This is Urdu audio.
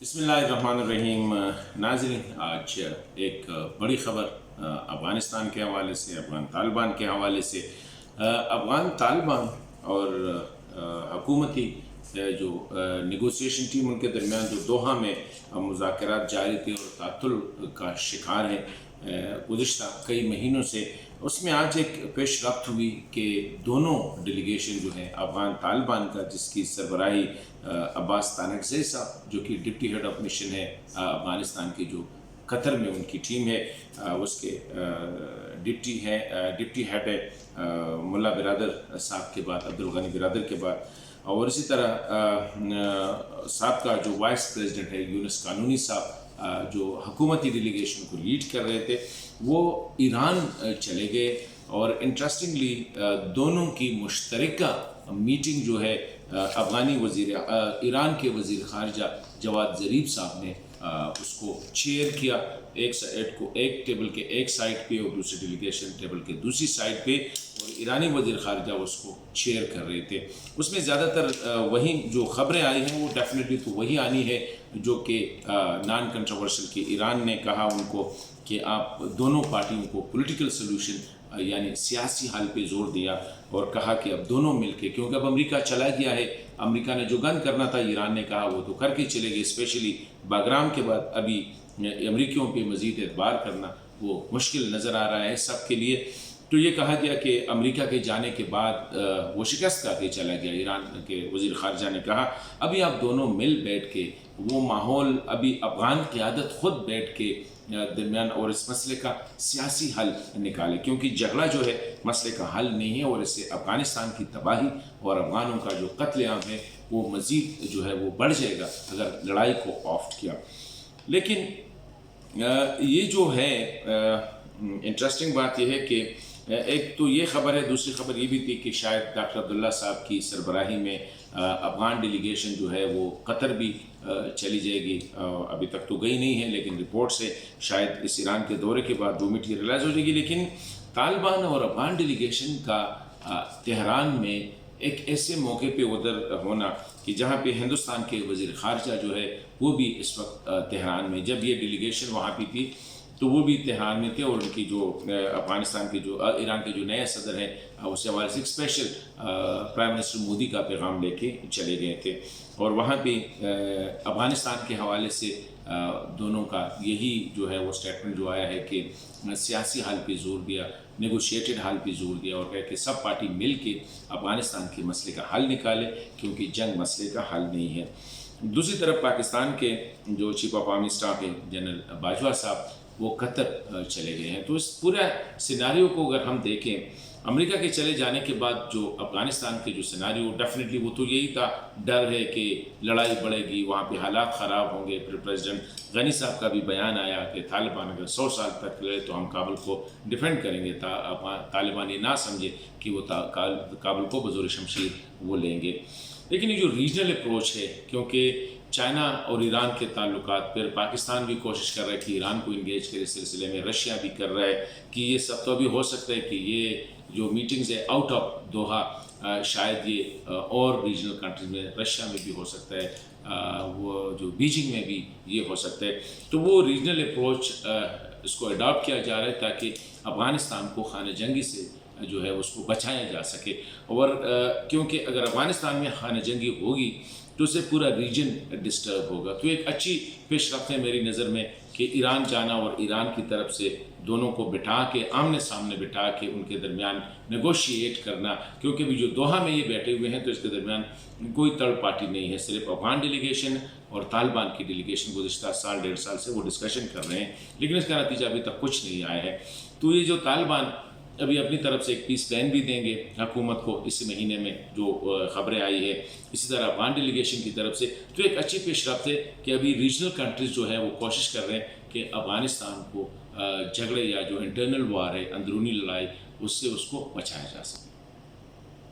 بسم اللہ الرحمن الرحیم۔ ناظرین، آج ایک بڑی خبر افغانستان کے حوالے سے، افغان طالبان کے حوالے سے۔ افغان طالبان اور حکومتی جو نیگوسیشن ٹیم ان کے درمیان جو دوحہ میں مذاکرات جاری تھے اور تعطل کا شکار ہیں گزشتہ کئی مہینوں سے، اس میں آج ایک پیش رفت ہوئی کہ دونوں ڈیلیگیشن جو ہیں افغان طالبان کا، جس کی سربراہی عباس تانکزئی صاحب جو کہ ڈپٹی ہیڈ آف مشن ہے افغانستان کے، جو قطر میں ان کی ٹیم ہے، اس کے ڈپٹی ہیڈ ہے ملا برادر صاحب کے بعد، عبدالغنی برادر کے بعد، اور اسی طرح صاحب کا جو وائس پریزیڈنٹ ہے یونس قانونی صاحب، جو حکومتی ڈیلیگیشن کو لیڈ کر رہے تھے، وہ ایران چلے گئے۔ اور انٹرسٹنگلی دونوں کی مشترکہ میٹنگ جو ہے ایران کے وزیر خارجہ جواد ظریف صاحب نے اس کو چیئر کیا، ایک ٹیبل کے ایک سائڈ پہ اور دوسری ڈیلیگیشن ٹیبل کے دوسری سائڈ پہ، اور ایرانی وزیر خارجہ اس کو چیئر کر رہے تھے۔ اس میں زیادہ تر وہی جو خبریں آئی ہیں وہ ڈیفینیٹلی تو وہی آنی ہے جو کہ نان کنٹروورشل کہ ایران نے کہا ان کو کہ آپ دونوں پارٹیوں کو پولیٹیکل سلوشن یعنی سیاسی حل پہ زور دیا، اور کہا کہ اب دونوں مل کے، کیونکہ اب امریکہ چلا گیا ہے، امریکہ نے جو گن کرنا تھا ایران نے کہا وہ تو کر کے چلے گئے، اسپیشلی باگرام کے بعد ابھی امریکیوں پہ مزید اعتبار کرنا وہ مشکل نظر آ رہا ہے سب کے لیے۔ تو یہ کہا گیا کہ امریکہ کے جانے کے بعد وہ شکست کھا کے چلا گیا، ایران کے وزیر خارجہ نے کہا ابھی آپ دونوں مل بیٹھ کے وہ ماحول، ابھی افغان قیادت خود بیٹھ کے درمیان اور اس مسئلے کا سیاسی حل نکالے، کیونکہ جھگڑا جو ہے مسئلے کا حل نہیں ہے، اور اس سے افغانستان کی تباہی اور افغانوں کا جو قتل عام ہے وہ مزید جو ہے وہ بڑھ جائے گا اگر لڑائی کو آفٹ کیا۔ لیکن یہ جو ہے انٹرسٹنگ بات یہ ہے کہ ایک تو یہ خبر ہے، دوسری خبر یہ بھی تھی کہ شاید ڈاکٹر عبداللہ صاحب کی سربراہی میں افغان ڈیلیگیشن جو ہے وہ قطر بھی چلی جائے گی، ابھی تک تو گئی نہیں ہے، لیکن رپورٹ سے شاید اس ایران کے دورے کے بعد وہ میٹیریلائز ہو جائے گی۔ لیکن طالبان اور افغان ڈیلیگیشن کا تہران میں ایک ایسے موقع پہ ادھر ہونا کہ جہاں پہ ہندوستان کے وزیر خارجہ جو ہے وہ بھی اس وقت تہران میں، جب یہ ڈیلیگیشن وہاں پہ تھی تو وہ بھی تہران میں تھے، اور ان کی جو افغانستان کے جو ایران کے جو نئے صدر ہیں اس حوالے سے ایک اسپیشل پرائم منسٹر مودی کا پیغام لے کے چلے گئے تھے، اور وہاں پہ افغانستان کے حوالے سے دونوں کا یہی جو ہے وہ اسٹیٹمنٹ جو آیا ہے کہ سیاسی حل پہ زور دیا، نیگوشیٹڈ حل پہ زور دیا، اور کہ سب پارٹی مل کے افغانستان کے مسئلے کا حل نکالے، کیونکہ جنگ مسئلے کا حل نہیں ہے۔ دوسری طرف پاکستان کے جو چیف آف آرمی اسٹاف ہے جنرل باجوہ صاحب، وہ قطر چلے گئے ہیں۔ تو اس پورا سیناریو کو اگر ہم دیکھیں، امریکہ کے چلے جانے کے بعد جو افغانستان کے جو سیناریو، ڈیفینیٹلی وہ تو یہی تھا، ڈر ہے کہ لڑائی بڑھے گی، وہاں پہ حالات خراب ہوں گے۔ پھر پریزیڈنٹ غنی صاحب کا بھی بیان آیا کہ طالبان اگر 100 سال تک لڑے تو ہم کابل کو ڈیفینڈ کریں گے، طالبان یہ نہ سمجھے کہ وہ کابل کو بزور شمشیر وہ لیں گے۔ لیکن یہ جو ریجنل اپروچ ہے، کیونکہ چائنا اور ایران کے تعلقات، پھر پاکستان بھی کوشش کر رہا ہے کہ ایران کو انگیج کرے اس سلسلے میں، رشیا بھی کر رہا ہے کہ یہ سب تو ابھی ہو سکتا ہے کہ یہ جو میٹنگز ہے آؤٹ آف دوحہ شاید یہ اور ریجنل کنٹریز میں، رشیا میں بھی ہو سکتا ہے، وہ جو بیجنگ میں بھی یہ ہو سکتا ہے۔ تو وہ ریجنل اپروچ اس کو اڈاپٹ کیا جا رہا ہے تاکہ افغانستان کو خانہ جنگی سے جو ہے اس کو بچایا جا سکے، اور کیونکہ اگر افغانستان میں خانہ جنگی ہوگی تو اسے پورا ریجن ڈسٹرب ہوگا۔ تو ایک اچھی پیش رفت ہے میری نظر میں کہ ایران جانا اور ایران کی طرف سے دونوں کو بٹھا کے آمنے سامنے بٹھا کے ان کے درمیان نیگوشیٹ کرنا، کیونکہ بھی جو دوحہ میں یہ بیٹھے ہوئے ہیں تو اس کے درمیان کوئی تھرڈ پارٹی نہیں ہے، صرف افغان ڈیلیگیشن اور طالبان کی ڈیلیگیشن گزشتہ سال ڈیڑھ سال سے وہ ڈسکشن کر رہے ہیں، لیکن اس کا نتیجہ ابھی تک کچھ نہیں آیا ہے۔ تو یہ جو طالبان ابھی اپنی طرف سے ایک پیس پلان بھی دیں گے حکومت کو اس مہینے میں، جو خبریں آئی ہے، اسی طرح افغان ڈیلیگیشن کی طرف سے، تو ایک اچھی پیش رفت ہے کہ ابھی ریجنل کنٹریز جو ہے وہ کوشش کر رہے ہیں کہ افغانستان کو جھگڑے یا جو انٹرنل وار ہے، اندرونی لڑائی، اس سے اس کو بچایا جا سکے۔